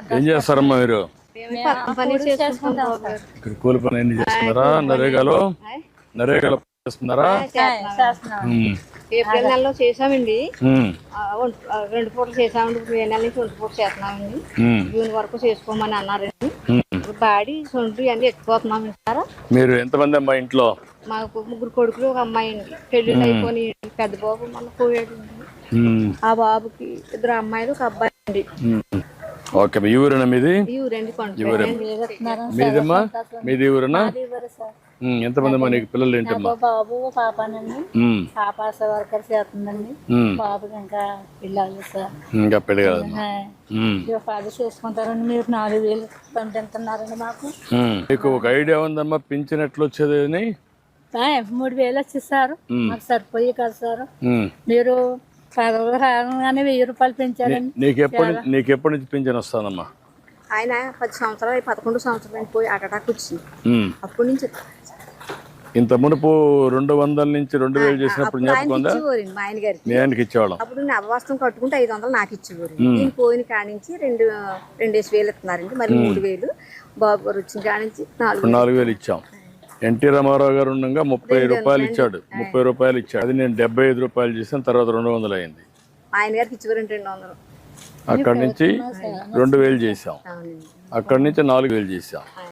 ఏం చేస్తారమ్మా మీరు? చేసుకుంటాం. ఇక్కడ కూలి పని ఎన్ని చేస్తున్నారా? నరేగాలో చేస్తున్నారా? ఏప్రిల్ నెలలో చేసామండి, ఉమ్, 2 పూటలు చేసామండి. ఇప్పుడు మే నెల నుంచి 2 పూటలు చేస్తున్నామండి. ఉమ్, జూన్ వరకు చేసుకోమని అన్నారండి. ఉమ్. ఇప్పుడు బాడీ సొంటి అన్ని ఎత్తుకోతున్నాం సార్. మీరు ఎంతమంది అమ్మా ఇంట్లో? మాకు 3 కొడుకులు, ఒక అమ్మాయి అండి. పెళ్ళిళ్ళు అయిపోయి పెద్ద బాబు మన పోయాడు. ఉమ్, ఆ బాబుకి 2 అమ్మాయిలు, ఒక అబ్బాయి అండి. ఉమ్. ఓకే, ఈ ఊరేనా మీది? ఈ ఊరండి మీదమ్మా? మీది ఊరేనా? ఎంతమంది అమ్మా నీకు పిల్లలు? ఏంటమ్మా? బాబు పాపనండి. పాప వర్కర్ చేస్తుందండి. బాబుకి ఇంకా పిల్లలు సార్. ఇంకా పెళ్లి కాదమ్మా. అది చేసుకుంటారండి. మీరు 4,000 పంపిస్తున్నారండి మాకు. మీకు ఒక ఐడియా ఉందమ్మా పింఛన్ ఎట్లా వచ్చేది అని? 3,000 వచ్చేసారు. మాకు సరిపోయి కదా సార్. మీరు రాగానే 1,000 రూపాయలు పెంచారండి. నీకు ఎప్పటి నుంచి పింఛన్ వస్తానమ్మా? ఆయన 10 సంవత్సరాలు, 11 సంవత్సరాలు పోయి అటాక్ వచ్చింది. అప్పటి నుంచి ఇంత మునుపు 200 నుంచి 2,000 చేసినప్పుడు జ్ఞాపకం ఉందా? మా ఆయన గారికి, మీ ఆయనకి ఇచ్చేవాళ్ళం. అప్పుడు నవవాస్తవం కట్టుకుంటే 500 నాకు ఇచ్చేవారు. నేను పోయిన కాడి నుంచి 2,000 ఇస్తున్నారండి. మరి 3,000 బాబు గారు వచ్చిన కాడి నుంచి 4,000 ఇచ్చాం. ఎన్టీ రామారావు గారు ఉండగా 30 రూపాయలు ఇచ్చాడు. 30 రూపాయలు ఇచ్చాడు. అది నేను 75 రూపాయలు చేసిన తర్వాత 200 అయింది. ఆయన గారికి ఇచ్చేవారండి 200. అక్కడి నుంచి 2,000 చేసాం. అక్కడి నుంచి 4,000 చేసాం.